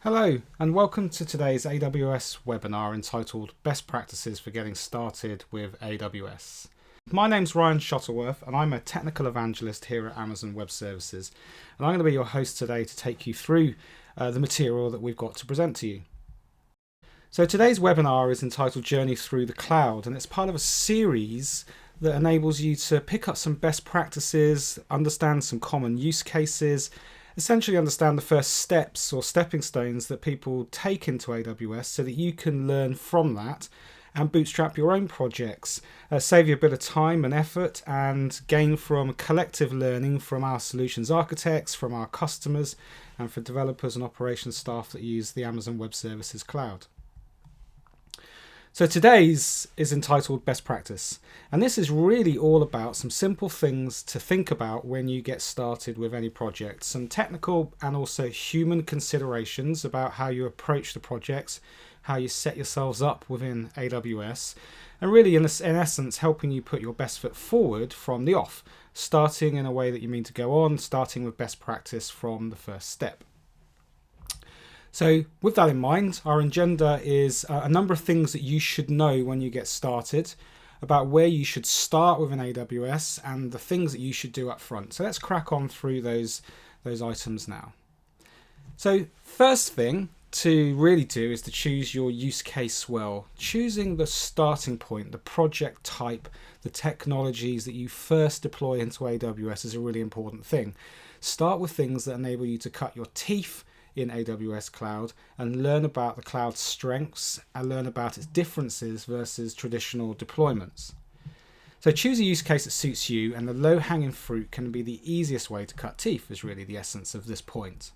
Hello and welcome to today's AWS webinar entitled Best Practices for Getting Started with AWS. My name's Ryan Shuttleworth and I'm a technical evangelist here at Amazon Web Services, and I'm going to be your host today to take you through the material that we've got to present to you. So today's webinar is entitled Journey Through the Cloud, and it's part of a series that enables you to pick up some best practices, understand some common use cases, essentially understand the first steps or stepping stones that people take into AWS so that you can learn from that and bootstrap your own projects, save you a bit of time and effort, and gain from collective learning from our solutions architects, from our customers, and for developers and operations staff that use the Amazon Web Services cloud. So today's is entitled Best Practice, and this is really all about some simple things to think about when you get started with any project, some technical and also human considerations about how you approach the projects, how you set yourselves up within AWS, and really in essence helping you put your best foot forward from the off, starting in a way that you mean to go on, starting with best practice from the first step. So with that in mind, our agenda is a number of things that you should know when you get started about where you should start within AWS and the things that you should do up front. So let's crack on through those items now. So first thing to really do is to choose your use case well. Choosing the starting point, the project type, the technologies that you first deploy into AWS is a really important thing. Start with things that enable you to cut your teeth in AWS Cloud and learn about the cloud's strengths and learn about its differences versus traditional deployments. So choose a use case that suits you, and the low-hanging fruit can be the easiest way to cut teeth is really the essence of this point.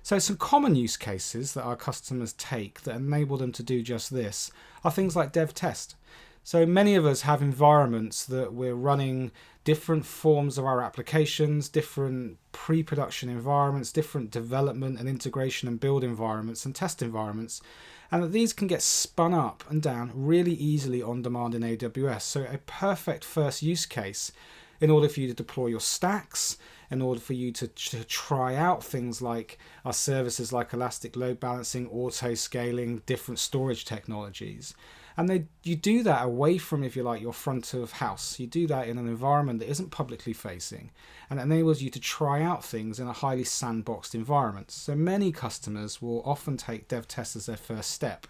So some common use cases that our customers take that enable them to do just this are things like dev test. So many of us have environments that we're running different forms of our applications, different pre-production environments, different development and integration and build environments and test environments, and that these can get spun up and down really easily on demand in AWS. So a perfect first use case in order for you to deploy your stacks, in order for you to try out things like our services like elastic load balancing, auto scaling, different storage technologies. And you do that away from, if you like, your front of house. You do that in an environment that isn't publicly facing, and it enables you to try out things in a highly sandboxed environment. So many customers will often take dev tests as their first step.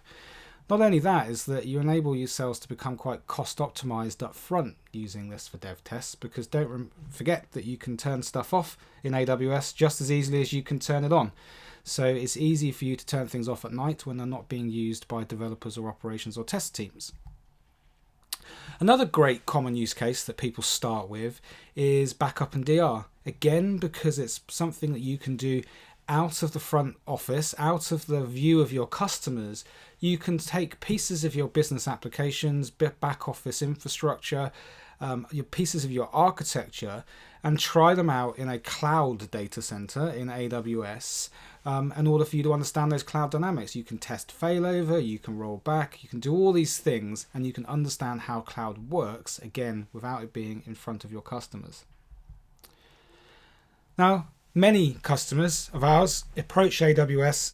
Not only that, is that you enable yourselves to become quite cost optimized up front using this for dev tests, because don't forget that you can turn stuff off in AWS just as easily as you can turn it on. So it's easy for you to turn things off at night when they're not being used by developers or operations or test teams. Another great common use case that people start with is backup and DR. Again, because it's something that you can do out of the front office, out of the view of your customers. You can take pieces of your business applications, back office infrastructure, your pieces of your architecture, and try them out in a cloud data center in AWS in order for you to understand those cloud dynamics. You can test failover, you can roll back, you can do all these things, and you can understand how cloud works, again, without it being in front of your customers. Now, many customers of ours approach AWS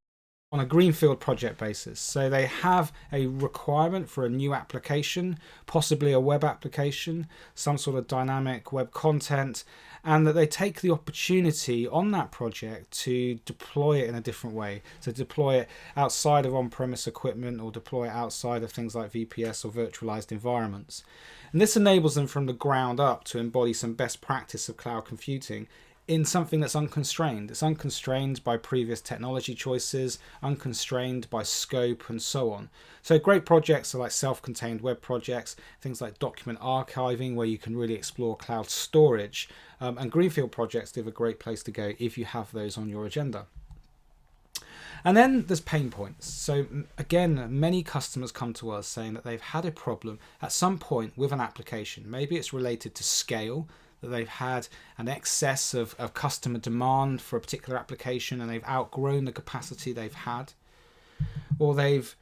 on a greenfield project basis. So they have a requirement for a new application, possibly a web application, some sort of dynamic web content, and that they take the opportunity on that project to deploy it in a different way. So deploy it outside of on-premise equipment or deploy it outside of things like VPS or virtualized environments. And this enables them from the ground up to embody some best practice of cloud computing in something that's unconstrained. It's unconstrained by previous technology choices, unconstrained by scope, and so on. So great projects are like self-contained web projects, things like document archiving, where you can really explore cloud storage, and greenfield projects are a great place to go if you have those on your agenda. And then there's pain points. So again, many customers come to us saying that they've had a problem at some point with an application. Maybe it's related to scale, that they've had an excess of customer demand for a particular application and they've outgrown the capacity they've had, or they've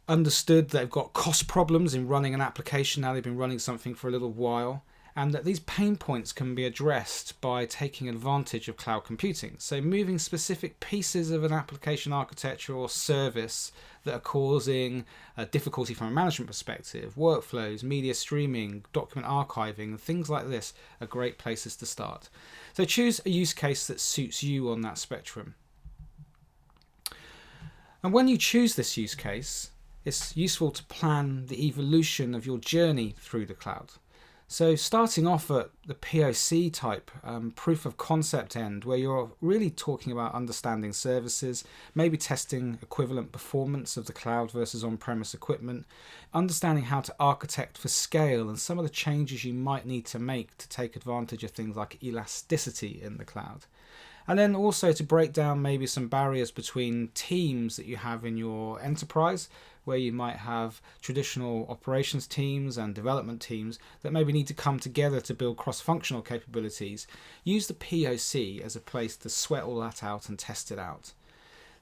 understood that they've got cost problems in running an application. Now they've been running something for a little while, and that these pain points can be addressed by taking advantage of cloud computing. So moving specific pieces of an application architecture or service that are causing difficulty from a management perspective, workflows, media streaming, document archiving, things like this are great places to start. So choose a use case that suits you on that spectrum. And when you choose this use case, it's useful to plan the evolution of your journey through the cloud. So starting off at the POC type, proof of concept end, where you're really talking about understanding services, maybe testing equivalent performance of the cloud versus on-premise equipment, understanding how to architect for scale and some of the changes you might need to make to take advantage of things like elasticity in the cloud. And then also to break down maybe some barriers between teams that you have in your enterprise, where you might have traditional operations teams and development teams that maybe need to come together to build cross-functional capabilities. Use the POC as a place to sweat all that out and test it out.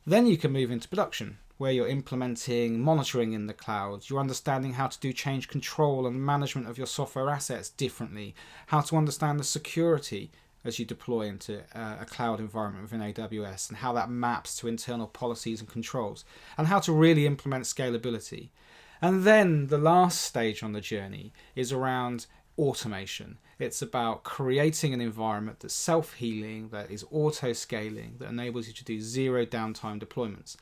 Then you can move into production, where you're implementing monitoring in the cloud, you're understanding how to do change control and management of your software assets differently, how to understand the security as you deploy into a cloud environment within AWS, and how that maps to internal policies and controls, and how to really implement scalability. And then the last stage on the journey is around automation. It's about creating an environment that's self-healing, that is auto-scaling, that enables you to do zero downtime deployments.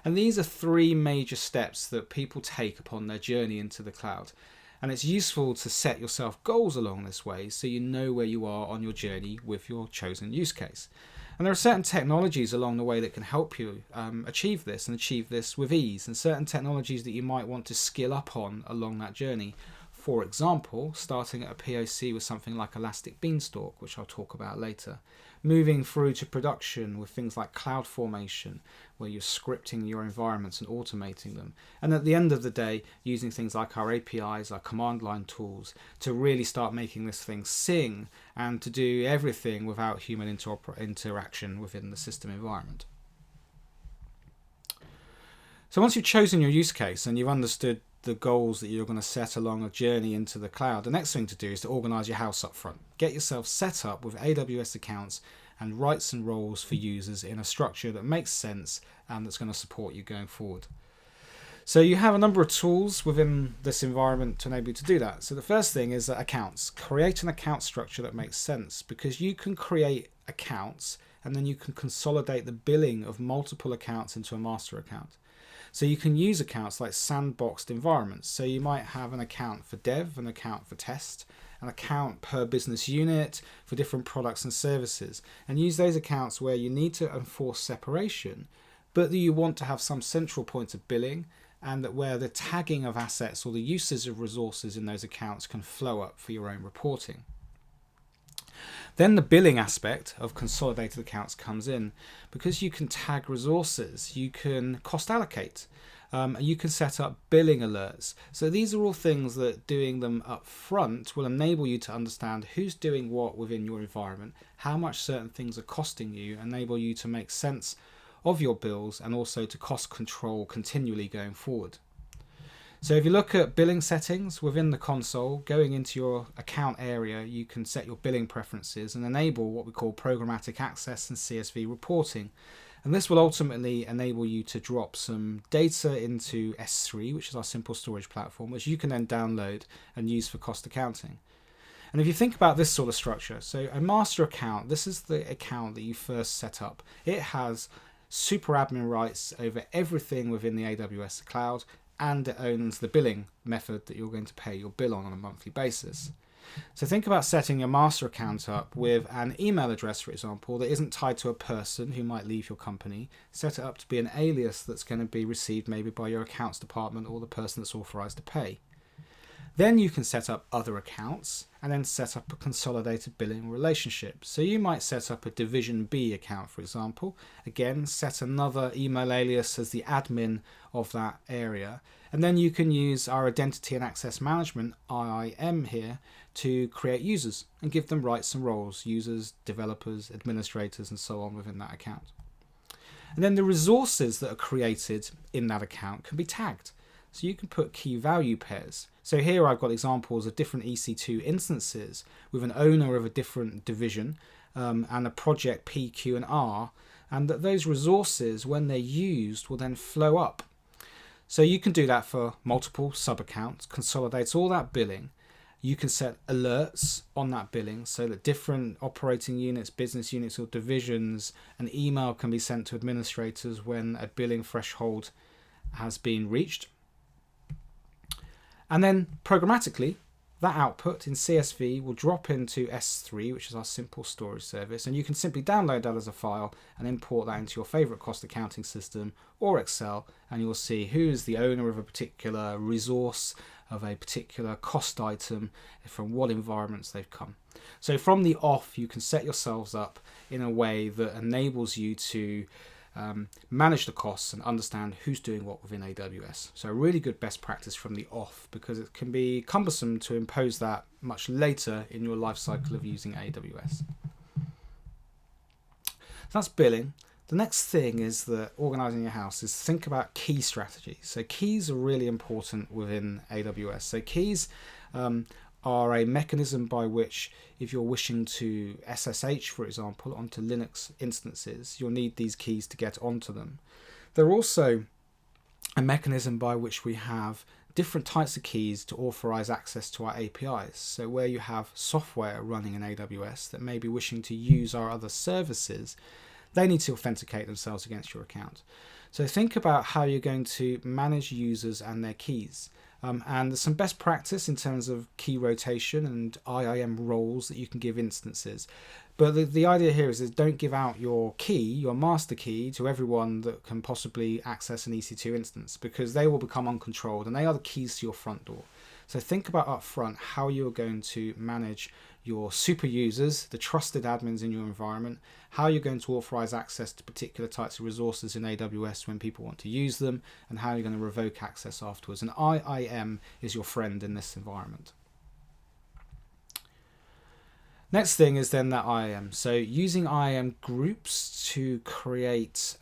And these are three major steps that people take upon their journey into the cloud. And it's useful to set yourself goals along this way so you know where you are on your journey with your chosen use case. And there are certain technologies along the way that can help you achieve this and achieve this with ease, and certain technologies that you might want to skill up on along that journey. For example, starting at a POC with something like Elastic Beanstalk, which I'll talk about later. Moving through to production with things like CloudFormation, where you're scripting your environments and automating them. And at the end of the day, using things like our APIs, our command line tools, to really start making this thing sing and to do everything without human interaction within the system environment. So once you've chosen your use case and you've understood the goals that you're going to set along a journey into the cloud, the next thing to do is to organize your house up front. Get yourself set up with AWS accounts and rights and roles for users in a structure that makes sense and that's going to support you going forward. So you have a number of tools within this environment to enable you to do that. So the first thing is accounts. Create an account structure that makes sense, because you can create accounts and then you can consolidate the billing of multiple accounts into a master account. So you can use accounts like sandboxed environments. So you might have an account for dev, an account for test, an account per business unit for different products and services, and use those accounts where you need to enforce separation, but that you want to have some central point of billing, and that where the tagging of assets or the uses of resources in those accounts can flow up for your own reporting. Then the billing aspect of consolidated accounts comes in, because you can tag resources, you can cost allocate, you can set up billing alerts. So these are all things that doing them up front will enable you to understand who's doing what within your environment, how much certain things are costing you, enable you to make sense of your bills, and also to cost control continually going forward. So if you look at billing settings within the console, going into your account area, you can set your billing preferences and enable what we call programmatic access and CSV reporting. And this will ultimately enable you to drop some data into S3, which is our simple storage platform, which you can then download and use for cost accounting. And if you think about this sort of structure, so a master account, this is the account that you first set up. It has super admin rights over everything within the AWS cloud, and it owns the billing method that you're going to pay your bill on a monthly basis. So think about setting your master account up with an email address, for example, that isn't tied to a person who might leave your company. Set it up to be an alias that's going to be received maybe by your accounts department or the person that's authorized to pay. Then you can set up other accounts and then set up a consolidated billing relationship. So you might set up a Division B account, for example. Again, set another email alias as the admin of that area. And then you can use our Identity and Access Management, IAM here, to create users and give them rights and roles, users, developers, administrators, and so on within that account. And then the resources that are created in that account can be tagged. So you can put key value pairs. So here I've got examples of different EC2 instances with an owner of a different division and a project P, Q, and R, and that those resources, when they're used, will then flow up. So you can do that for multiple sub-accounts, consolidates all that billing. You can set alerts on that billing so that different operating units, business units, or divisions, an email can be sent to administrators when a billing threshold has been reached. And then programmatically, that output in CSV will drop into S3, which is our simple storage service, and you can simply download that as a file and import that into your favorite cost accounting system or Excel, and you'll see who is the owner of a particular resource, of a particular cost item, from what environments they've come. So from the off, you can set yourselves up in a way that enables you to manage the costs and understand who's doing what within AWS. So a really good best practice from the off, because it can be cumbersome to impose that much later in your life cycle of using AWS. So that's billing. The next thing is that organizing your house is think about key strategies. So keys are really important within AWS. So keys are a mechanism by which, if you're wishing to SSH, for example, onto Linux instances, you'll need these keys to get onto them. They're also a mechanism by which we have different types of keys to authorize access to our APIs. So where you have software running in AWS that may be wishing to use our other services, they need to authenticate themselves against your account. So think about how you're going to manage users and their keys. And there's some best practice in terms of key rotation and IAM roles that you can give instances. But the idea here is don't give out your key, your master key, to everyone that can possibly access an EC2 instance, because they will become uncontrolled and they are the keys to your front door. So think about up front how you're going to manage your super users, the trusted admins in your environment, how you're going to authorize access to particular types of resources in AWS when people want to use them, and how you're going to revoke access afterwards. And IAM is your friend in this environment. Next thing is then that IAM. So using IAM groups to create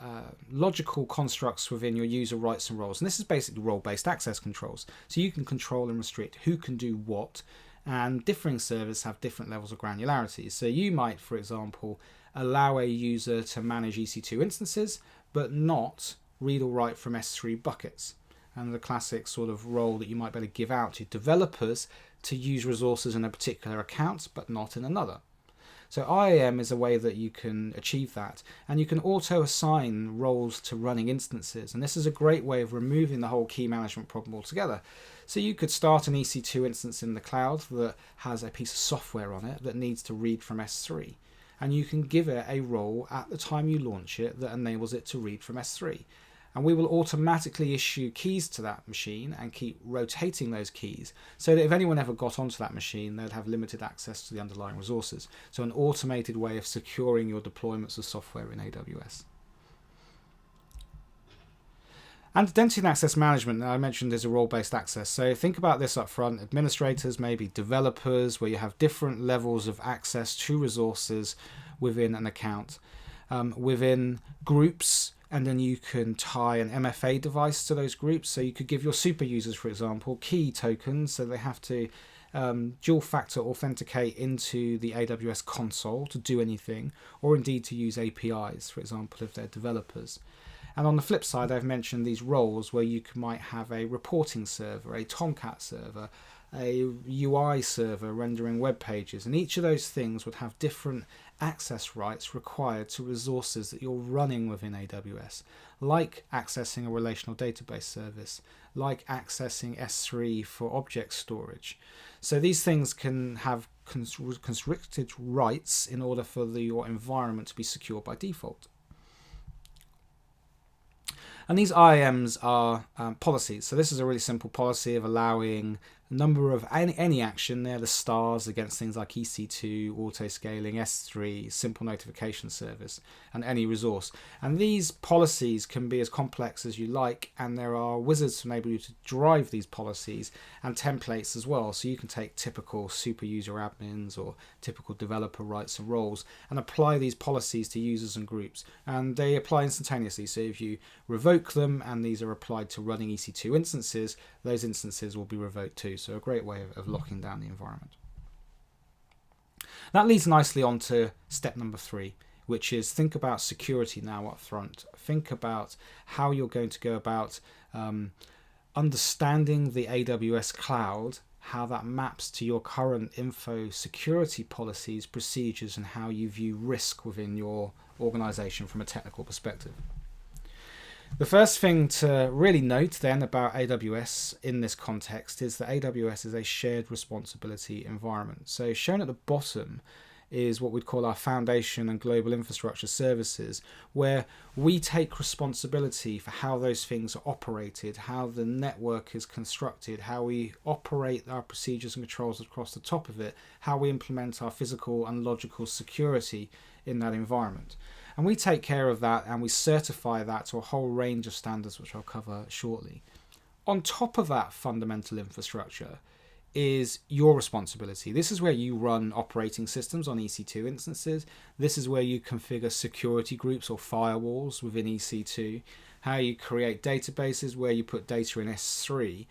logical constructs within your user rights and roles. And this is basically role-based access controls. So you can control and restrict who can do what, and differing servers have different levels of granularity. So you might, for example, allow a user to manage EC2 instances, but not read or write from S3 buckets. And the classic sort of role that you might be able to give out to developers to use resources in a particular account, but not in another. So IAM is a way that you can achieve that, and you can auto assign roles to running instances. And this is a great way of removing the whole key management problem altogether. So you could start an EC2 instance in the cloud that has a piece of software on it that needs to read from S3. And you can give it a role at the time you launch it that enables it to read from S3. And we will automatically issue keys to that machine and keep rotating those keys so that if anyone ever got onto that machine, they'd have limited access to the underlying resources. So an automated way of securing your deployments of software in AWS. And identity and access management, I mentioned, is a role-based access. So think about this up front. Administrators, maybe developers, where you have different levels of access to resources within an account. Within groups, and then you can tie an MFA device to those groups. So you could give your super users, for example, key tokens, so they have to dual factor authenticate into the AWS console to do anything, or indeed to use APIs, for example, if they're developers. And on the flip side, I've mentioned these roles where you might have a reporting server, a Tomcat server, a UI server rendering web pages, and each of those things would have different access rights required to resources that you're running within AWS, like accessing a relational database service, like accessing S3 for object storage. So these things can have constricted rights in order for your environment to be secure by default. And these IAMs are policies. So this is a really simple policy of allowing a number of any action. They're the stars against things like EC2, auto-scaling, S3, simple notification service, and any resource. And these policies can be as complex as you like, and there are wizards to enable you to drive these policies and templates as well. So you can take typical super user admins or typical developer rights and roles and apply these policies to users and groups. And they apply instantaneously. So if you revoke them and these are applied to running EC2 instances, those instances will be revoked too. too, so a great way of locking down the environment. That leads nicely on to step number 3, which is think about security now up front. Think about how you're going to go about understanding the AWS cloud, how that maps to your current info security policies, procedures, and how you view risk within your organization from a technical perspective. The first thing to really note then about AWS in this context is that AWS is a shared responsibility environment. So shown at the bottom is what we'd call our foundation and global infrastructure services, where we take responsibility for how those things are operated, how the network is constructed, how we operate our procedures and controls across the top of it, how we implement our physical and logical security in that environment. And we take care of that and we certify that to a whole range of standards, which I'll cover shortly. On top of that fundamental infrastructure is your responsibility. This is where you run operating systems on EC2 instances. This is where you configure security groups or firewalls within EC2, how you create databases, where you put data in S3,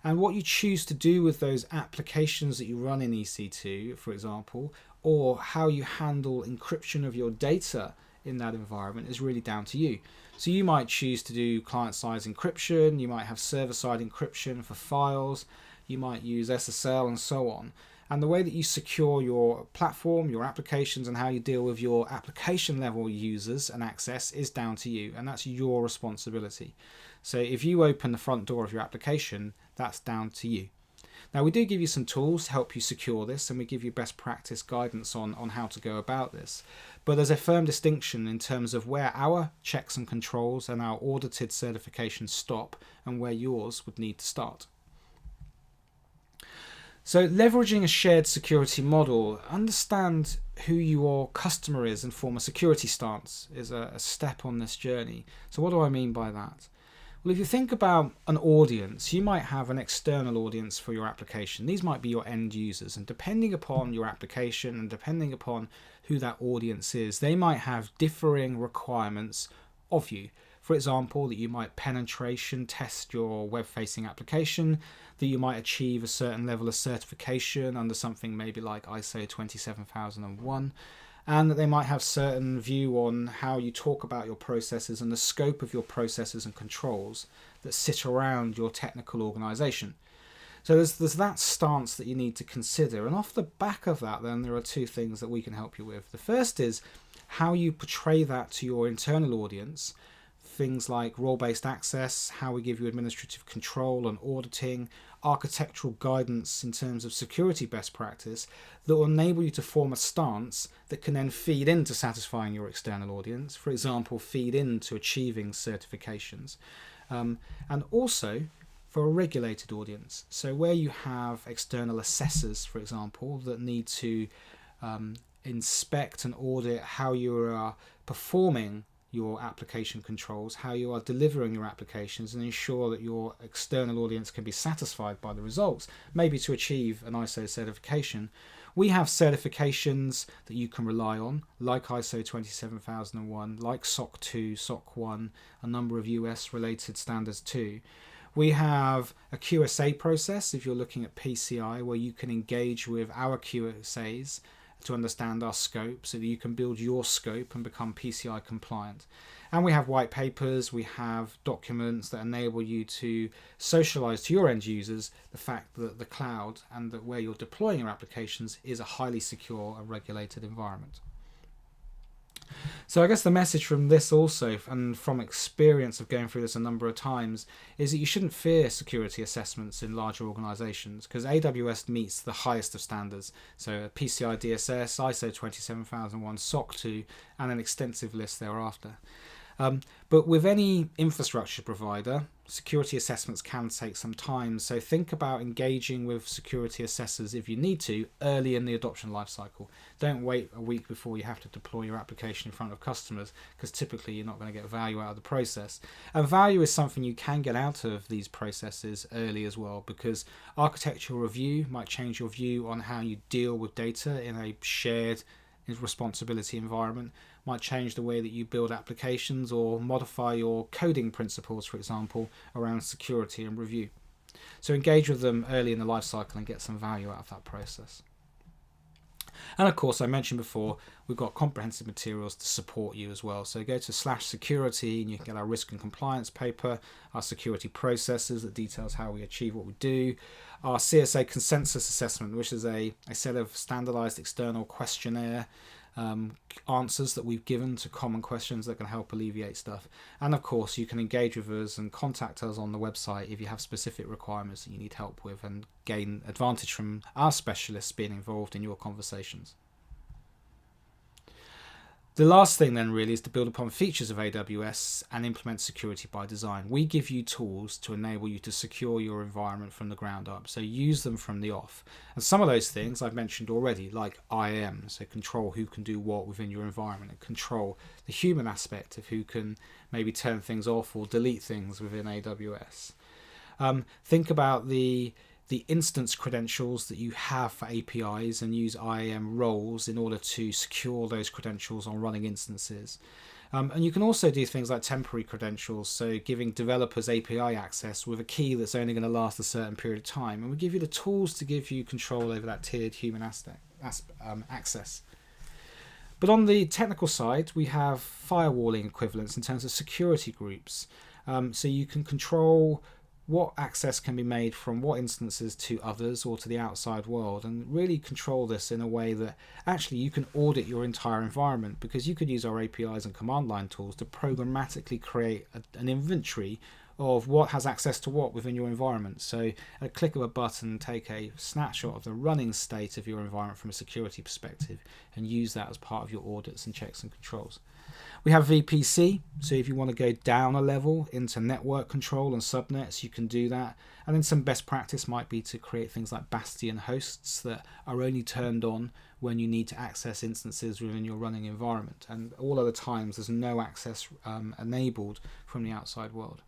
and what you choose to do with those applications that you run in EC2, for example, or how you handle encryption of your data in that environment is really down to you. So you might choose to do client-side encryption, you might have server-side encryption for files, you might use SSL and so on. And the way that you secure your platform, your applications, and how you deal with your application level users and access is down to you, and that's your responsibility. So if you open the front door of your application, that's down to you. Now, we do give you some tools to help you secure this, and we give you best practice guidance on how to go about this. But there's a firm distinction in terms of where our checks and controls and our audited certifications stop and where yours would need to start. So leveraging a shared security model, understand who your customer is and form a security stance is a step on this journey. So what do I mean by that? Well, if you think about an audience, you might have an external audience for your application. These might be your end users, and depending upon your application and depending upon who that audience is, they might have differing requirements of you. For example, that you might penetration test your web-facing application, that you might achieve a certain level of certification under something maybe like ISO 27001, and that they might have certain view on how you talk about your processes and the scope of your processes and controls that sit around your technical organization. So there's that stance that you need to consider, and off the back of that then there are two things that we can help you with. The first is how you portray that to your internal audience, things like role-based access, how we give you administrative control and auditing, architectural guidance in terms of security best practice that will enable you to form a stance that can then feed into satisfying your external audience, for example, feed into achieving certifications, and also for a regulated audience. So where you have external assessors, for example, that need to inspect and audit how you are performing your application controls, how you are delivering your applications, and ensure that your external audience can be satisfied by the results, maybe to achieve an ISO certification. We have certifications that you can rely on, like ISO 27001, like SOC 2, SOC 1, a number of US related standards too. We have a QSA process if you're looking at PCI, where you can engage with our QSAs to understand our scope so that you can build your scope and become PCI compliant. And we have white papers, we have documents that enable you to socialize to your end users the fact that the cloud and that where you're deploying your applications is a highly secure and regulated environment. So I guess the message from this also, and from experience of going through this a number of times, is that you shouldn't fear security assessments in larger organizations, because AWS meets the highest of standards. So PCI DSS, ISO 27001, SOC 2, and an extensive list thereafter. But with any infrastructure provider, security assessments can take some time. So think about engaging with security assessors if you need to early in the adoption lifecycle. Don't wait a week before you have to deploy your application in front of customers, because typically you're not going to get value out of the process. And value is something you can get out of these processes early as well, because architectural review might change your view on how you deal with data in a shared responsibility environment, might change the way that you build applications or modify your coding principles, for example, around security and review. So engage with them early in the life cycle and get some value out of that process. And of course, I mentioned before, we've got comprehensive materials to support you as well. So go to /security and you can get our risk and compliance paper, our security processes that details how we achieve what we do, our CSA consensus assessment, which is a set of standardized external questionnaire answers that we've given to common questions that can help alleviate stuff. And of course, you can engage with us and contact us on the website if you have specific requirements that you need help with and gain advantage from our specialists being involved in your conversations. The last thing then really is to build upon features of AWS and implement security by design. We give you tools to enable you to secure your environment from the ground up, so use them from the off. And some of those things I've mentioned already, like IAM, so control who can do what within your environment, and control the human aspect of who can maybe turn things off or delete things within AWS. Think about the instance credentials that you have for APIs and use IAM roles in order to secure those credentials on running instances. And you can also do things like temporary credentials, so giving developers API access with a key that's only going to last a certain period of time. And we give you the tools to give you control over that tiered human access. But on the technical side, we have firewalling equivalents in terms of security groups. So you can control what access can be made from what instances to others or to the outside world, and really control this in a way that actually you can audit your entire environment, because you could use our APIs and command line tools to programmatically create an inventory of what has access to what within your environment. So at a click of a button, take a snapshot of the running state of your environment from a security perspective and use that as part of your audits and checks and controls. We have VPC, so if you want to go down a level into network control and subnets, you can do that. And then some best practice might be to create things like Bastion hosts that are only turned on when you need to access instances within your running environment. And all other times there's no access enabled from the outside world.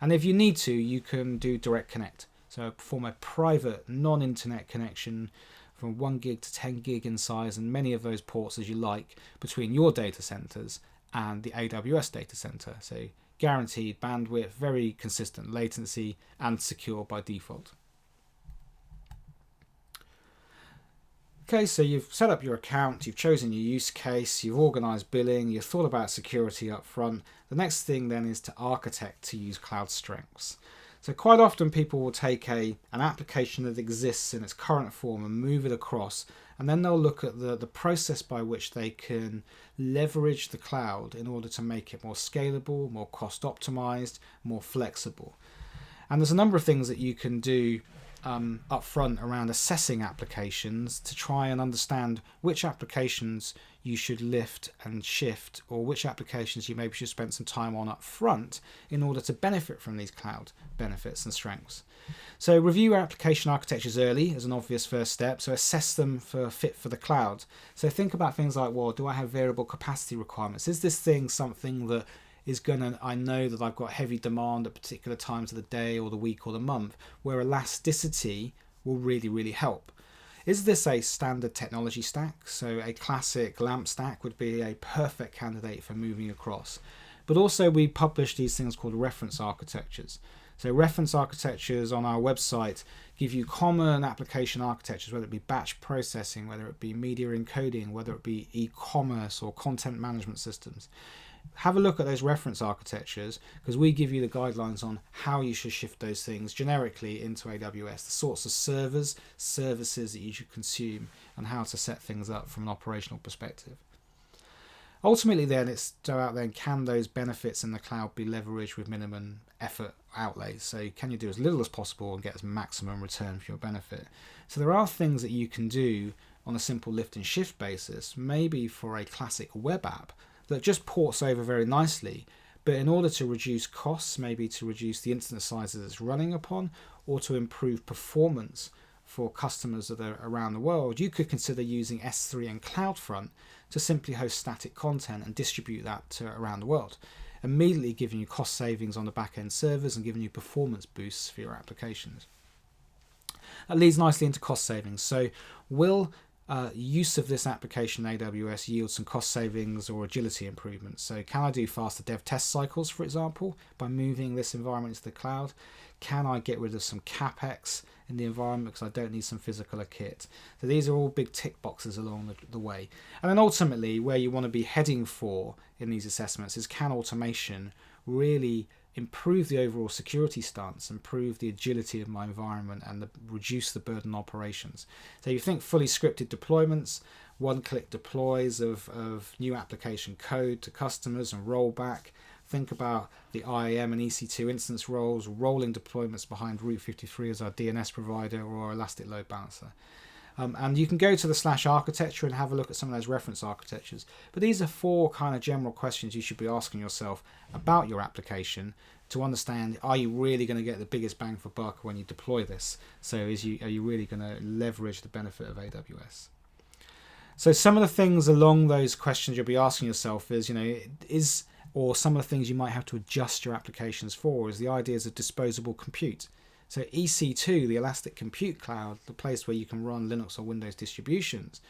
And if you need to, you can do direct connect. So perform a private non-internet connection from 1 gig to 10 gig in size, and many of those ports as you like, between your data centers and the AWS data center. So guaranteed bandwidth, very consistent latency, and secure by default. Okay, so you've set up your account, you've chosen your use case, you've organized billing, you've thought about security up front. The next thing then is to architect to use cloud strengths. So quite often people will take an application that exists in its current form and move it across, and then they'll look at the process by which they can leverage the cloud in order to make it more scalable, more cost optimized, more flexible. And there's a number of things that you can do up front around assessing applications to try and understand which applications you should lift and shift, or which applications you maybe should spend some time on up front in order to benefit from these cloud benefits and strengths. So review your application architectures early as an obvious first step. So assess them for fit for the cloud. So think about things like, well, do I have variable capacity requirements? Is this thing something that is I know that I've got heavy demand at particular times of the day or the week or the month, where elasticity will really, really help. Is this a standard technology stack? So a classic LAMP stack would be a perfect candidate for moving across. But also we publish these things called reference architectures. So reference architectures on our website give you common application architectures, whether it be batch processing, whether it be media encoding, whether it be e-commerce or content management systems. Have a look at those reference architectures, because we give you the guidelines on how you should shift those things generically into AWS, the sorts of services that you should consume, and how to set things up from an operational perspective. Ultimately then, it's about then, can those benefits in the cloud be leveraged with minimum effort outlays? So can you do as little as possible and get as maximum return for your benefit? So there are things that you can do on a simple lift and shift basis, maybe for a classic web app that just ports over very nicely, but in order to reduce costs, maybe to reduce the instance sizes it's running upon, or to improve performance for customers that are around the world, you could consider using S3 and CloudFront to simply host static content and distribute that to around the world, immediately giving you cost savings on the back-end servers and giving you performance boosts for your applications. That leads nicely into cost savings. So will use of this application in AWS yields some cost savings or agility improvements. So can I do faster dev test cycles, for example, by moving this environment into the cloud? Can I get rid of some CapEx in the environment because I don't need some physical kit? So these are all big tick boxes along the way. And then ultimately where you want to be heading for in these assessments is, can automation really improve the overall security stance, improve the agility of my environment, and reduce the burden on operations? So you think fully scripted deployments, one-click deploys of new application code to customers and rollback. Think about the IAM and EC2 instance roles, rolling deployments behind Route 53 as our DNS provider or our Elastic Load Balancer. And you can go to the /architecture and have a look at some of those reference architectures. But these are 4 kind of general questions you should be asking yourself about your application to understand, are you really going to get the biggest bang for buck when you deploy this? So are you really going to leverage the benefit of AWS? So some of the things along those questions you'll be asking yourself is, or some of the things you might have to adjust your applications for, is the ideas of disposable compute. So EC2, the Elastic Compute Cloud, the place where you can run Linux or Windows distributions,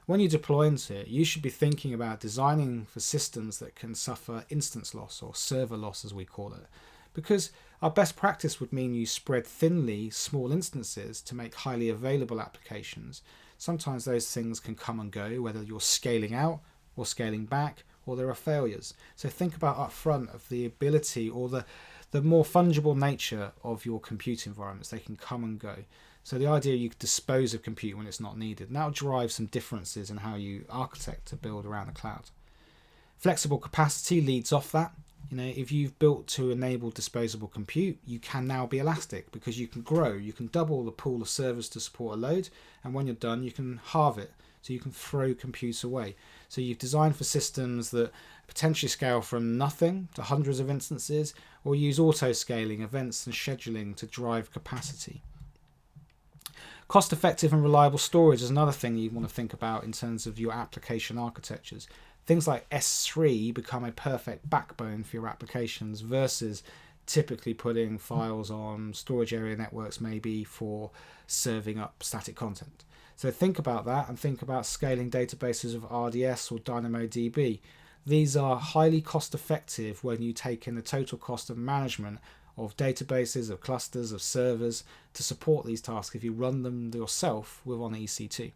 when you deploy into it, you should be thinking about designing for systems that can suffer instance loss, or server loss as we call it. Because our best practice would mean you spread thinly small instances to make highly available applications. Sometimes those things can come and go, whether you're scaling out or scaling back, or there are failures. So think about upfront of the ability or the more fungible nature of your compute environments. They can come and go. So the idea you could dispose of compute when it's not needed, and that'll drive some differences in how you architect to build around the cloud. Flexible capacity leads off that. If you've built to enable disposable compute, you can now be elastic because you can grow. You can double the pool of servers to support a load, and when you're done, you can halve it. So you can throw compute away. So you've designed for systems that potentially scale from nothing to hundreds of instances, or use auto-scaling events and scheduling to drive capacity. Cost-effective and reliable storage is another thing you want to think about in terms of your application architectures. Things like S3 become a perfect backbone for your applications versus typically putting files on storage area networks maybe for serving up static content. So think about that, and think about scaling databases of RDS or DynamoDB. These are highly cost effective when you take in the total cost of management of databases, of clusters, of servers to support these tasks if you run them yourself on EC2.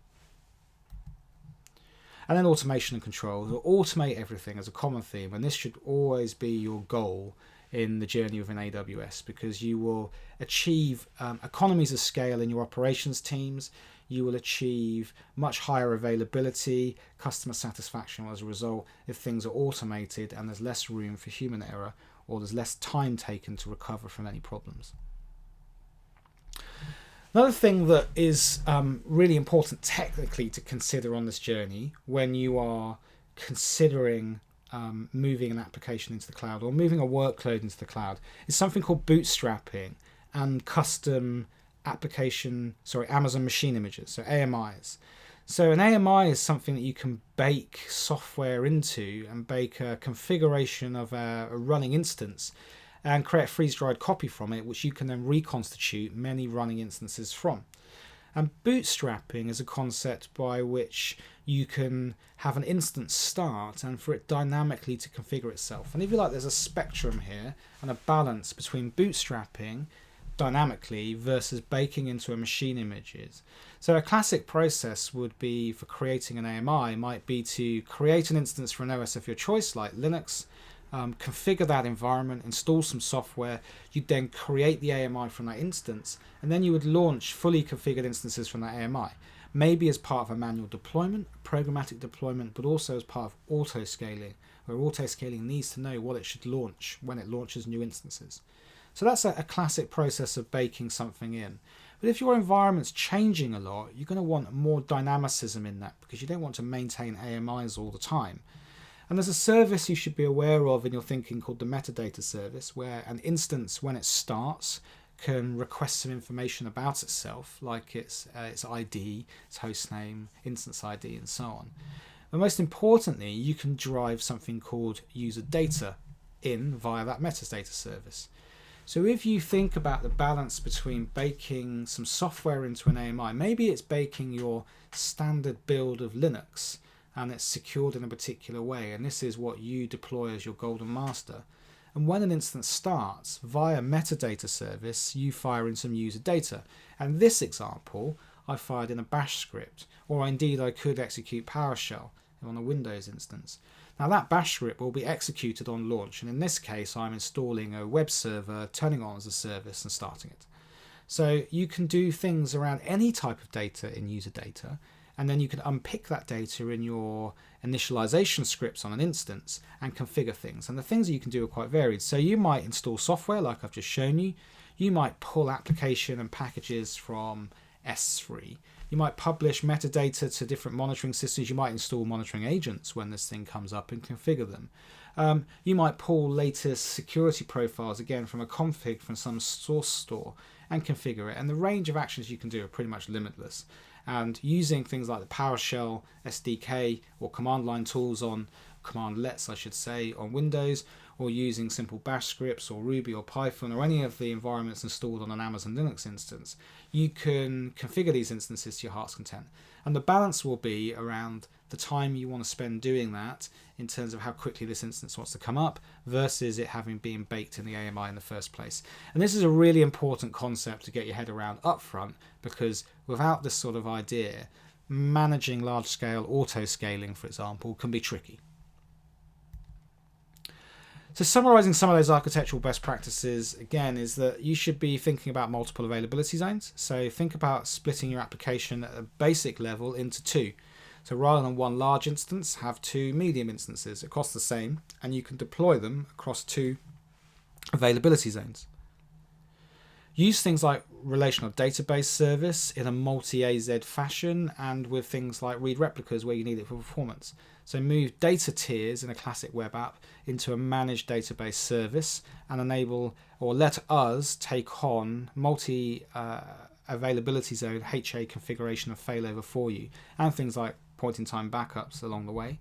And then automation and control. So automate everything as a common theme, and this should always be your goal in the journey within AWS, because you will achieve economies of scale in your operations teams. You will achieve much higher availability, customer satisfaction as a result if things are automated and there's less room for human error, or there's less time taken to recover from any problems. Another thing that is really important technically to consider on this journey when you are considering moving an application into the cloud or moving a workload into the cloud is something called bootstrapping and custom Amazon Machine Images, so AMIs. So an AMI is something that you can bake software into and bake a configuration of a running instance and create a freeze-dried copy from it, which you can then reconstitute many running instances from. And bootstrapping is a concept by which you can have an instance start and for it dynamically to configure itself. And if you like, there's a spectrum here and a balance between bootstrapping dynamically versus baking into a machine images. So a classic process would be for creating an AMI might be to create an instance for an OS of your choice like Linux, configure that environment, install some software. You'd then create the AMI from that instance, and then you would launch fully configured instances from that AMI, maybe as part of a manual deployment, a programmatic deployment, but also as part of auto-scaling, where auto-scaling needs to know what it should launch when it launches new instances. So that's a classic process of baking something in. But if your environment's changing a lot, you're going to want more dynamicism in that, because you don't want to maintain AMIs all the time. And there's a service you should be aware of in your thinking called the metadata service, where an instance, when it starts, can request some information about itself, like its ID, its hostname, instance ID, and so on. But most importantly, you can drive something called user data in via that metadata service. So if you think about the balance between baking some software into an AMI, maybe it's baking your standard build of Linux and it's secured in a particular way, and this is what you deploy as your golden master. And when an instance starts, via metadata service, you fire in some user data. And this example, I fired in a bash script, or indeed I could execute PowerShell on a Windows instance. Now that bash script will be executed on launch, and in this case I'm installing a web server, turning on as a service and starting it. So you can do things around any type of data in user data, and then you can unpick that data in your initialization scripts on an instance and configure things. And the things that you can do are quite varied. So you might install software like I've just shown you. You might pull application and packages from S3. You might publish metadata to different monitoring systems. You might install monitoring agents when this thing comes up and configure them. You might pull latest security profiles, again, from a config from some source store and configure it. And the range of actions you can do are pretty much limitless. And using things like the PowerShell SDK or command line tools on commandlets, I should say, on Windows, or using simple bash scripts or Ruby or Python or any of the environments installed on an Amazon Linux instance, you can configure these instances to your heart's content. And the balance will be around the time you want to spend doing that in terms of how quickly this instance wants to come up versus it having been baked in the AMI in the first place. And this is a really important concept to get your head around up front, because without this sort of idea, managing large-scale auto-scaling, for example, can be tricky. So summarizing some of those architectural best practices, again, is that you should be thinking about multiple availability zones. So think about splitting your application at a basic level into two. So rather than one large instance, have two medium instances. It costs the same, and you can deploy them across two availability zones. Use things like relational database service in a multi-AZ fashion, and with things like read replicas where you need it for performance. So move data tiers in a classic web app into a managed database service and enable or let us take on multi-availability zone HA configuration of failover for you, and things like point-in-time backups along the way.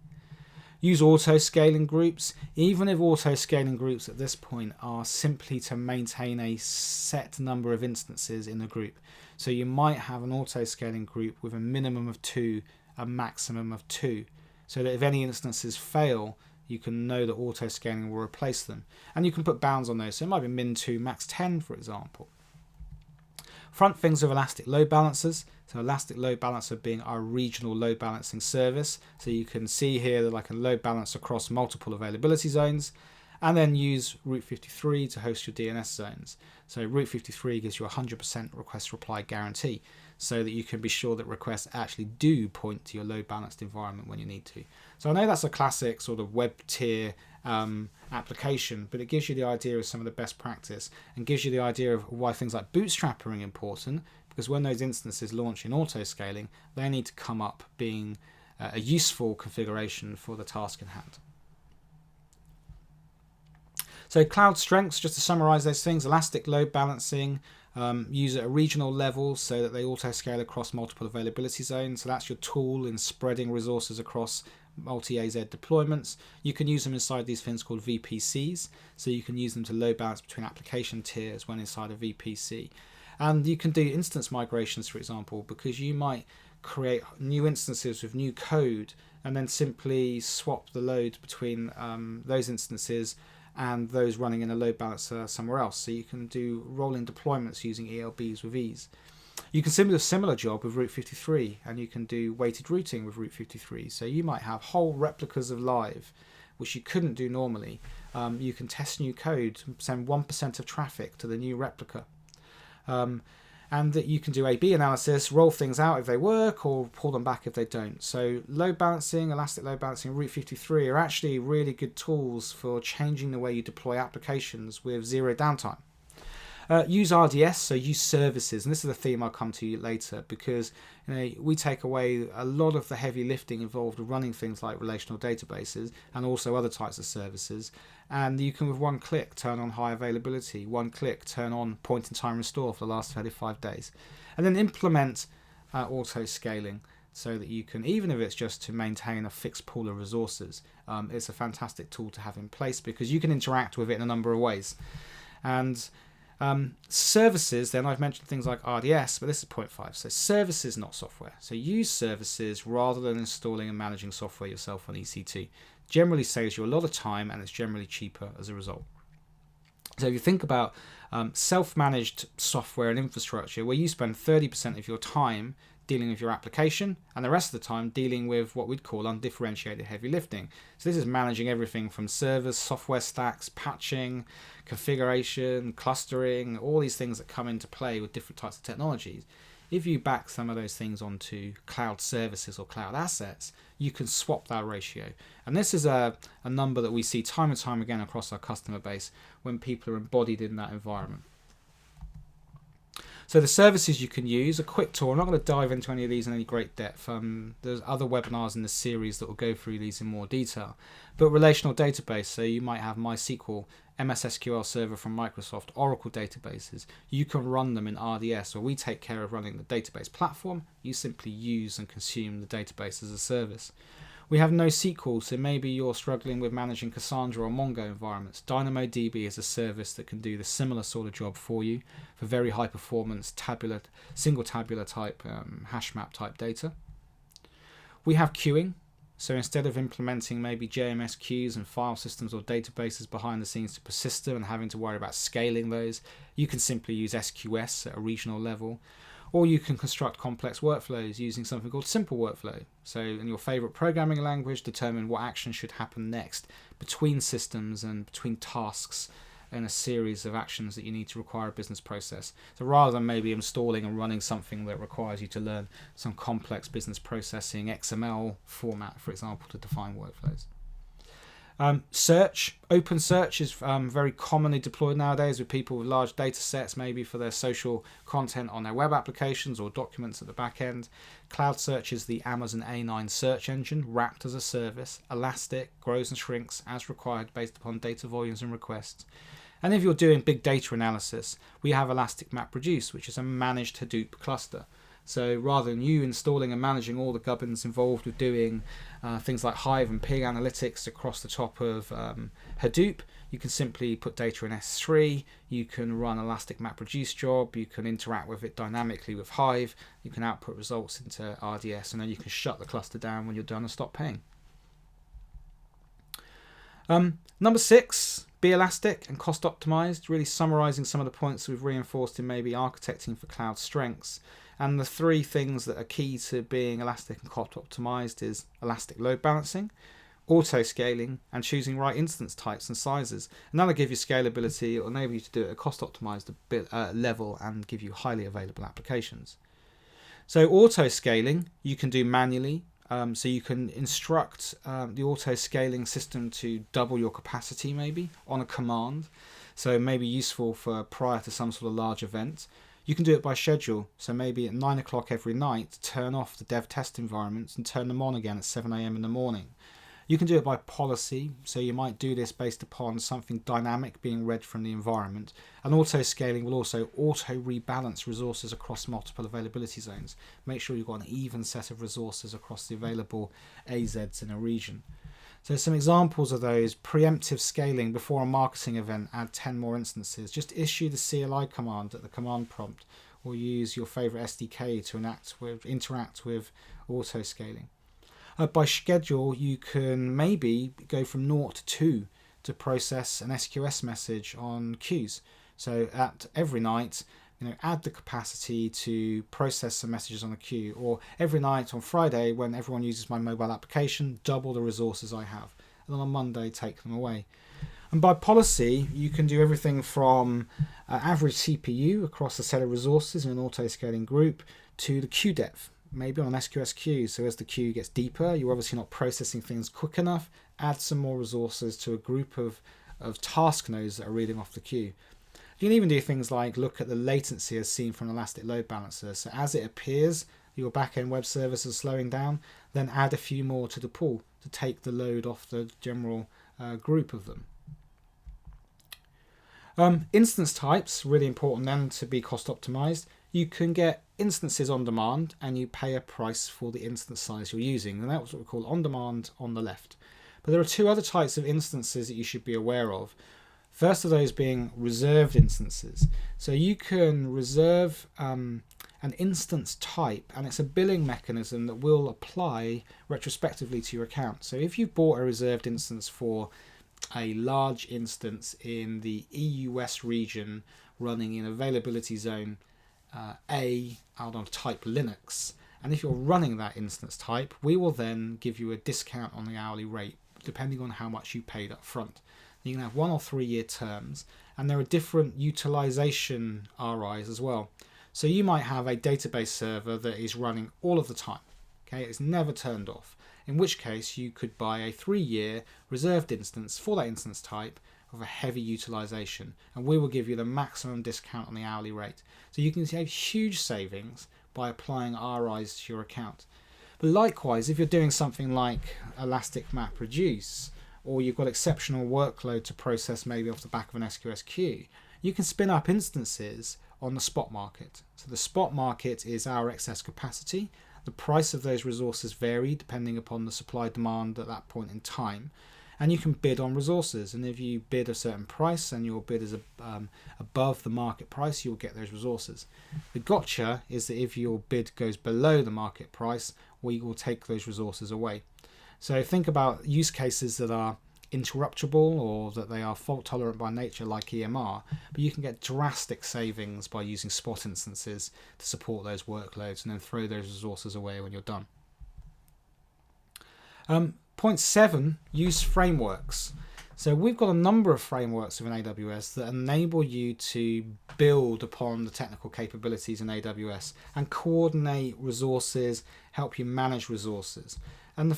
Use auto-scaling groups, even if auto-scaling groups at this point are simply to maintain a set number of instances in a group. So you might have an auto-scaling group with a minimum of 2, a maximum of 2, so that if any instances fail, you can know that auto-scaling will replace them. And you can put bounds on those, so it might be min 2, max 10, for example. Front things with elastic load balancers. So elastic load balancer being our regional load balancing service. So you can see here that I can load balance across multiple availability zones, and then use Route 53 to host your DNS zones. So Route 53 gives you a 100% request reply guarantee, so that you can be sure that requests actually do point to your load balanced environment when you need to. So I know that's a classic sort of web tier application, but it gives you the idea of some of the best practice and gives you the idea of why things like Bootstrapping are important, because when those instances launch in auto-scaling, they need to come up being a useful configuration for the task in hand. So cloud strengths, just to summarize those things: elastic load balancing, use at a regional level so that they auto-scale across multiple availability zones. So that's your tool in spreading resources across multi-AZ deployments. You can use them inside these things called VPCs, so you can use them to load balance between application tiers when inside a VPC. And you can do instance migrations, for example, because you might create new instances with new code and then simply swap the load between those instances and those running in a load balancer somewhere else. So you can do rolling deployments using ELBs with ease. You can do a similar job with Route 53, and you can do weighted routing with Route 53. So you might have whole replicas of live, which you couldn't do normally. You can test new code, send 1% of traffic to the new replica. And that you can do A/B analysis, roll things out if they work, or pull them back if they don't. So load balancing, elastic load balancing, Route 53 are actually really good tools for changing the way you deploy applications with zero downtime. Use RDS, so use services, and this is a theme I'll come to later, because we take away a lot of the heavy lifting involved with running things like relational databases and also other types of services, and you can with one click turn on high availability, one click turn on point-in-time restore for the last 35 days, and then implement auto-scaling so that you can, even if it's just to maintain a fixed pool of resources, it's a fantastic tool to have in place because you can interact with it in a number of ways. And Services, then I've mentioned things like RDS, but this is point 5. So services, not software. So use services rather than installing and managing software yourself on EC2. Generally saves you a lot of time, and it's generally cheaper as a result. So if you think about self-managed software and infrastructure, where you spend 30% of your time dealing with your application and the rest of the time dealing with what we'd call undifferentiated heavy lifting. So this is managing everything from servers, software stacks, patching, configuration, clustering, all these things that come into play with different types of technologies. If you back some of those things onto cloud services or cloud assets, you can swap that ratio. And this is a number that we see time and time again across our customer base when people are embodied in that environment. So the services you can use, a quick tour. I'm not going to dive into any of these in any great depth. There's other webinars in the series that will go through these in more detail. But relational database, so you might have MySQL, MS SQL Server from Microsoft, Oracle databases. You can run them in RDS, or we take care of running the database platform. You simply use and consume the database as a service. We have NoSQL, so maybe you're struggling with managing Cassandra or Mongo environments. DynamoDB is a service that can do the similar sort of job for you for very high performance tabular, single tabular type hash map type data. We have queuing, so instead of implementing maybe JMS queues and file systems or databases behind the scenes to persist them and having to worry about scaling those, you can simply use SQS at a regional level. Or you can construct complex workflows using something called simple workflow. So in your favorite programming language, determine what action should happen next between systems and between tasks in a series of actions that you need to require a business process. So rather than maybe installing and running something that requires you to learn some complex business processing XML format, for example, to define workflows. Search, open search is very commonly deployed nowadays with people with large data sets, maybe for their social content on their web applications or documents at the back end. Cloud search is the Amazon A9 search engine wrapped as a service. Elastic, grows and shrinks as required based upon data volumes and requests. And if you're doing big data analysis, we have Elastic MapReduce, which is a managed Hadoop cluster. So rather than you installing and managing all the gubbins involved with doing things like Hive and Pig analytics across the top of Hadoop, you can simply put data in S3, you can run Elastic MapReduce job, you can interact with it dynamically with Hive, you can output results into RDS, and then you can shut the cluster down when you're done and stop paying. Number 6, be elastic and cost optimized, really summarizing some of the points that we've reinforced in maybe architecting for cloud strengths. And the 3 things that are key to being elastic and cost optimized is elastic load balancing, auto scaling, and choosing right instance types and sizes. And that'll give you scalability. It'll enable you to do it at a cost optimized level and give you highly available applications. So auto scaling you can do manually. So you can instruct the auto scaling system to double your capacity maybe on a command. So maybe useful for prior to some sort of large event. You can do it by schedule, so maybe at 9 o'clock every night, turn off the dev test environments and turn them on again at 7 a.m. in the morning. You can do it by policy, so you might do this based upon something dynamic being read from the environment. And auto scaling will also auto rebalance resources across multiple availability zones. Make sure you've got an even set of resources across the available AZs in a region. So some examples of those: preemptive scaling before a marketing event, add 10 more instances. Just issue the CLI command at the command prompt, or use your favorite SDK to interact with auto scaling. By schedule, you can maybe go from 0 to 2 to process an SQS message on queues. So at every night, add the capacity to process some messages on a queue, or every night on Friday when everyone uses my mobile application, double the resources I have, and then on Monday take them away. And by policy, you can do everything from average CPU across a set of resources in an auto-scaling group to the queue depth, maybe on an SQS queue. So as the queue gets deeper, you're obviously not processing things quick enough, add some more resources to a group of task nodes that are reading off the queue. You can even do things like look at the latency as seen from an Elastic Load Balancer. So as it appears your back-end web service is slowing down, then add a few more to the pool to take the load off the general group of them. Instance types, really important then to be cost optimized. You can get instances on demand and you pay a price for the instance size you're using. And that's what we call on demand on the left. But there are 2 other types of instances that you should be aware of. First of those being reserved instances. So you can reserve an instance type, and it's a billing mechanism that will apply retrospectively to your account. So if you've bought a reserved instance for a large instance in the EUS region running in availability zone A out on type Linux, and if you're running that instance type, we will then give you a discount on the hourly rate depending on how much you paid up front. You can have 1 or 3 year terms, and there are different utilization RIs as well. So you might have a database server that is running all of the time. Okay, it's never turned off. In which case you could buy a 3-year reserved instance for that instance type of a heavy utilization, and we will give you the maximum discount on the hourly rate. So you can have huge savings by applying RIs to your account. But likewise, if you're doing something like Elastic MapReduce, or you've got exceptional workload to process maybe off the back of an SQS queue, you can spin up instances on the spot market. So the spot market is our excess capacity. The price of those resources vary depending upon the supply demand at that point in time. And you can bid on resources. And if you bid a certain price and your bid is above the market price, you'll get those resources. The gotcha is that if your bid goes below the market price, we will take those resources away. So think about use cases that are interruptible or that they are fault tolerant by nature, like EMR, but you can get drastic savings by using spot instances to support those workloads and then throw those resources away when you're done. Point 7, use frameworks. So we've got a number of frameworks within AWS that enable you to build upon the technical capabilities in AWS and coordinate resources, help you manage resources. And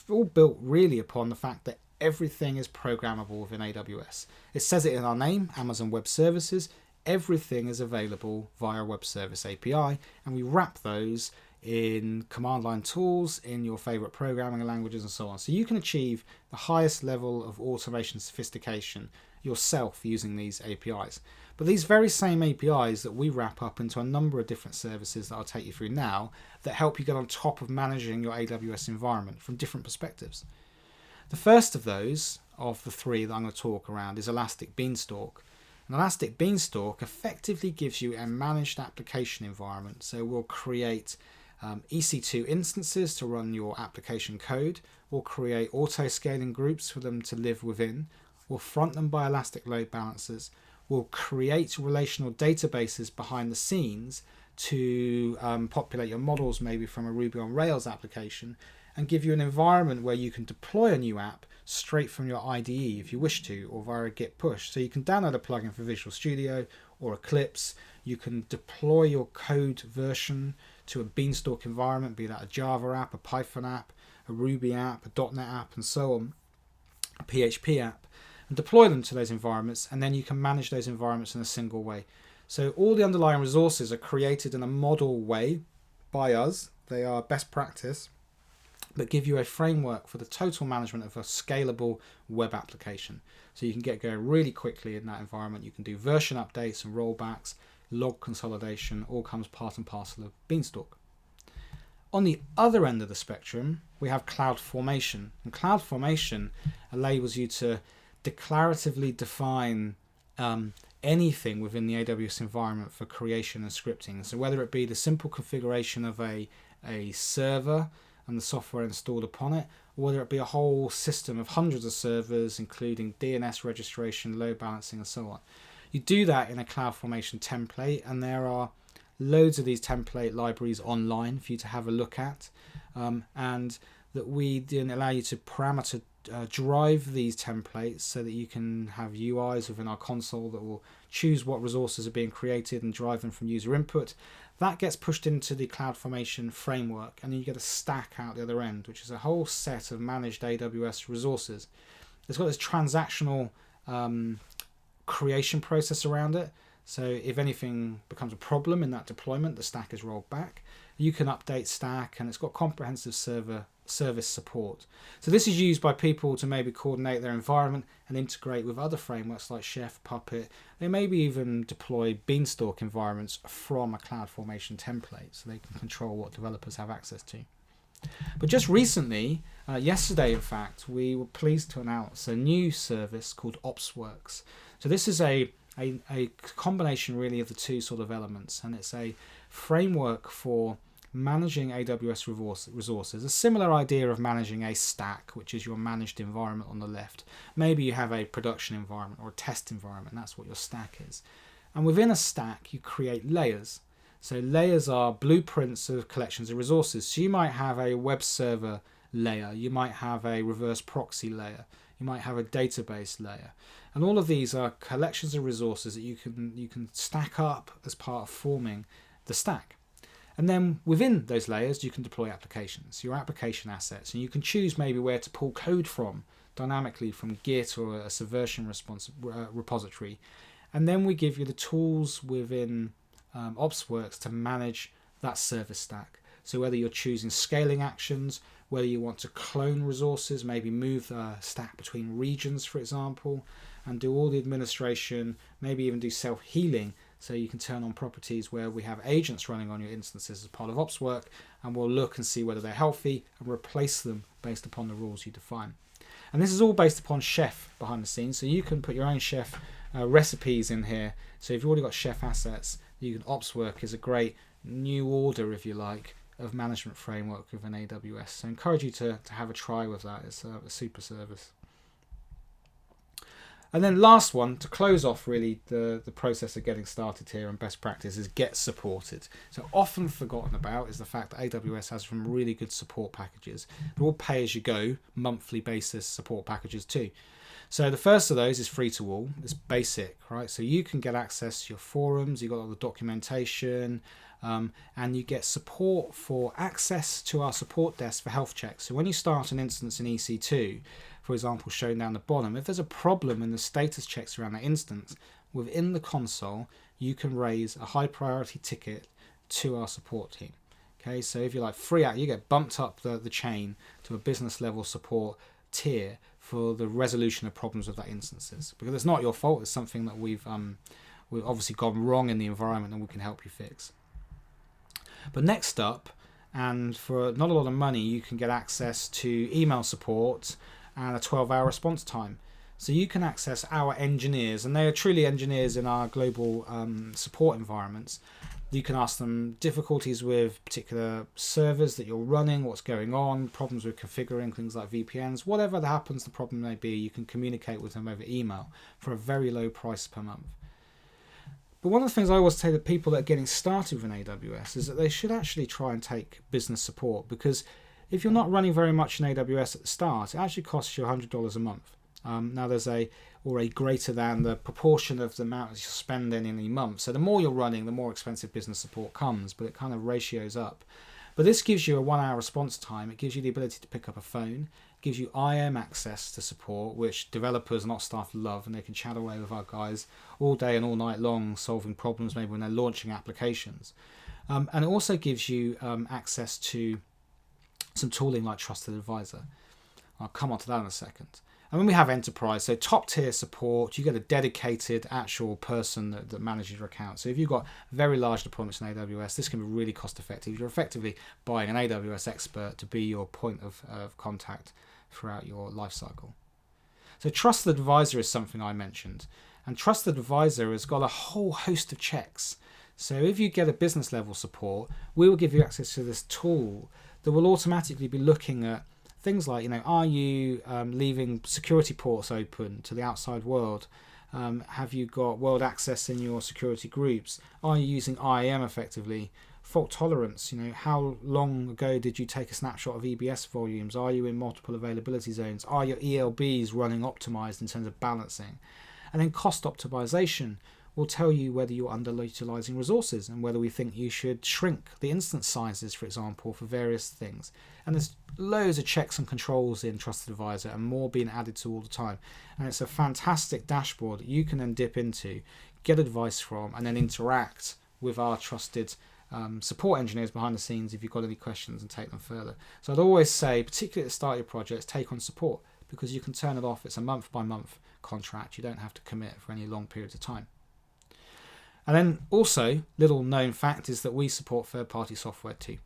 all built really upon the fact that everything is programmable within AWS. It says it in our name, Amazon Web Services. Everything is available via Web Service API, and we wrap those in command line tools, in your favorite programming languages, and so on. So you can achieve the highest level of automation sophistication yourself using these APIs. But these very same APIs that we wrap up into a number of different services that I'll take you through now that help you get on top of managing your AWS environment from different perspectives. The first of those, of the 3 that I'm going to talk around, is Elastic Beanstalk. And Elastic Beanstalk effectively gives you a managed application environment. So we'll create EC2 instances to run your application code. We'll create auto-scaling groups for them to live within. We'll front them by Elastic Load Balancers. We'll create relational databases behind the scenes to populate your models maybe from a Ruby on Rails application, and give you an environment where you can deploy a new app straight from your IDE if you wish to, or via a Git push. So you can download a plugin for Visual Studio or Eclipse. You can deploy your code version to a Beanstalk environment, be that a Java app, a Python app, a Ruby app, a .NET app, and so on, a PHP app, and deploy them to those environments, and then you can manage those environments in a single way. So all the underlying resources are created in a model way by us. They are best practice, but give you a framework for the total management of a scalable web application. So you can get going really quickly in that environment. You can do version updates and rollbacks, log consolidation, all comes part and parcel of Beanstalk. On the other end of the spectrum, we have CloudFormation. And CloudFormation enables you to declaratively define anything within the AWS environment for creation and scripting. So whether it be the simple configuration of a server and the software installed upon it, or whether it be a whole system of hundreds of servers, including DNS registration, load balancing, and so on. You do that in a CloudFormation template, and there are loads of these template libraries online for you to have a look at, and that we then allow you to parameter drive these templates so that you can have UIs within our console that will choose what resources are being created and drive them from user input. That gets pushed into the CloudFormation framework, and then you get a stack out the other end, which is a whole set of managed AWS resources. It's got this transactional creation process around it. So if anything becomes a problem in that deployment, the stack is rolled back. You can update stack, and it's got comprehensive service support. So this is used by people to maybe coordinate their environment and integrate with other frameworks like Chef, Puppet. They maybe even deploy Beanstalk environments from a CloudFormation template, so they can control what developers have access to. But just recently, yesterday in fact, we were pleased to announce a new service called OpsWorks. So this is a combination really of the two sort of elements, and it's a framework for managing AWS resources. A similar idea of managing a stack, which is your managed environment on the left. Maybe you have a production environment or a test environment. That's what your stack is. And within a stack, you create layers. So layers are blueprints of collections of resources. So you might have a web server layer. You might have a reverse proxy layer. You might have a database layer. And all of these are collections of resources that you can stack up as part of forming the stack. And then within those layers, you can deploy applications, your application assets, and you can choose maybe where to pull code from dynamically from Git or a Subversion repository. And then we give you the tools within OpsWorks to manage that service stack. So whether you're choosing scaling actions, whether you want to clone resources, maybe move the stack between regions, for example, and do all the administration, maybe even do self-healing. So you can turn on properties where we have agents running on your instances as part of OpsWorks, and we'll look and see whether they're healthy and replace them based upon the rules you define. And this is all based upon Chef behind the scenes. So you can put your own Chef recipes in here. So if you've already got Chef assets, OpsWorks is a great new order, if you like, of management framework within AWS. So I encourage you to have a try with that. It's a super service. And then last one, to close off really the process of getting started here and best practice, is get supported. So often forgotten about is the fact that AWS has some really good support packages. They're all pay-as-you-go, monthly basis support packages too. So the first of those is free to all. It's basic, right? So you can get access to your forums, you've got all the documentation, and you get support for access to our support desk for health checks. So when you start an instance in EC2, for example, shown down the bottom, if there's a problem in the status checks around that instance, within the console, you can raise a high priority ticket to our support team. Okay, so if you're like free out, you get bumped up the chain to a business level support tier for the resolution of problems with that instances, because it's not your fault. It's something that we've obviously gone wrong in the environment and we can help you fix. But next up, and for not a lot of money, you can get access to email support and a 12-hour response time. So you can access our engineers, and they are truly engineers in our global support environments. You can ask them difficulties with particular servers that you're running, what's going on, problems with configuring things like VPNs, whatever that happens the problem may be, you can communicate with them over email for a very low price per month. But one of the things I always say to people that are getting started with an AWS is that they should actually try and take business support, because if you're not running very much in AWS at the start, it actually costs you $100 a month. Now there's a greater than the proportion of the amount that you spend in any month. So the more you're running, the more expensive business support comes, but it kind of ratios up. But this gives you a 1-hour response time. It gives you the ability to pick up a phone. It gives you IM access to support, which developers, not staff, love, and they can chat away with our guys all day and all night long, solving problems maybe when they're launching applications. And it also gives you access to some tooling like Trusted Advisor. I'll come on to that in a second. And then we have enterprise, so top tier support. You get a dedicated actual person that manages your account. So if you've got very large deployments in AWS, this can be really cost effective. You're effectively buying an AWS expert to be your point of contact throughout your lifecycle. So Trusted Advisor is something I mentioned. And Trusted Advisor has got a whole host of checks. So if you get a business level support, we will give you access to this tool that will automatically be looking at things like, are you leaving security ports open to the outside world? Have you got world access in your security groups? Are you using IAM effectively? Fault tolerance, how long ago did you take a snapshot of EBS volumes? Are you in multiple availability zones? Are your ELBs running optimized in terms of balancing? And then cost optimization will tell you whether you're underutilizing resources and whether we think you should shrink the instance sizes, for example, for various things. And there's loads of checks and controls in Trusted Advisor and more being added to all the time. And it's a fantastic dashboard that you can then dip into, get advice from, and then interact with our trusted support engineers behind the scenes if you've got any questions and take them further. So I'd always say, particularly at the start of your projects, take on support, because you can turn it off. It's a month-by-month contract. You don't have to commit for any long periods of time. And then also, little known fact is that we support third-party software too.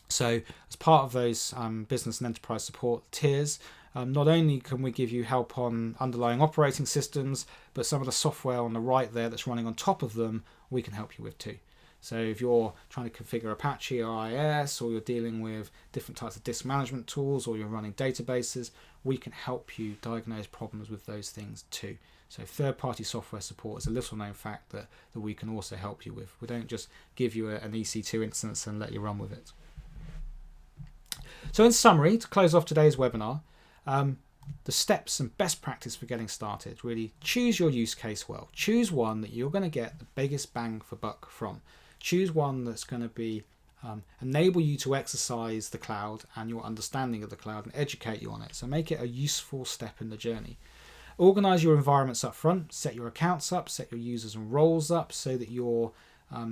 So as part of those business and enterprise support tiers, Not only can we give you help on underlying operating systems, but some of the software on the right there that's running on top of them, we can help you with too. So if you're trying to configure Apache or IIS, or you're dealing with different types of disk management tools, or you're running databases, we can help you diagnose problems with those things too. So third-party software support is a little-known fact that we can also help you with. We don't just give you an EC2 instance and let you run with it. So in summary, to close off today's webinar, the steps and best practice for getting started: really choose your use case well. Choose one that you're going to get the biggest bang for buck from. Choose one that's going to be enable you to exercise the cloud and your understanding of the cloud and educate you on it. So make it a useful step in the journey. Organize your environments up front, set your accounts up, set your users and roles up so that you're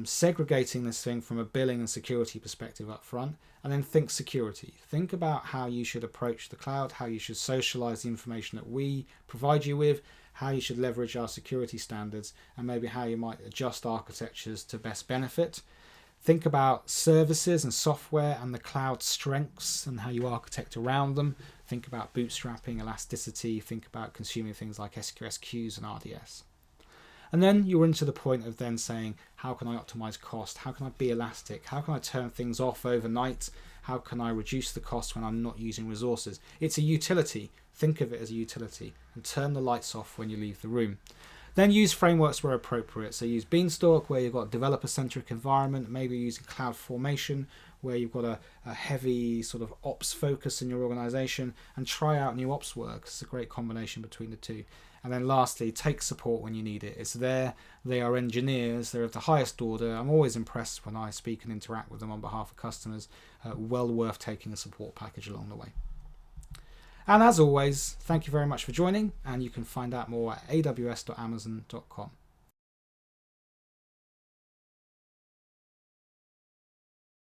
segregating this thing from a billing and security perspective up front. And then think security. Think about how you should approach the cloud, how you should socialize the information that we provide you with, how you should leverage our security standards, and maybe how you might adjust architectures to best benefit. Think about services and software and the cloud strengths and how you architect around them. Think about bootstrapping, elasticity. Think about consuming things like SQS queues and RDS. And then you're into the point of then saying, how can I optimize cost? How can I be elastic? How can I turn things off overnight? How can I reduce the cost when I'm not using resources? It's a utility. Think of it as a utility and turn the lights off when you leave the room. Then use frameworks where appropriate. So use Beanstalk where you've got a developer-centric environment, maybe using CloudFormation where you've got a heavy sort of ops focus in your organization, and try out new ops work. It's a great combination between the two. And then lastly, take support when you need it. It's there. They are engineers. They're of the highest order. I'm always impressed when I speak and interact with them on behalf of customers. Well worth taking a support package along the way. And as always, thank you very much for joining, and you can find out more at aws.amazon.com.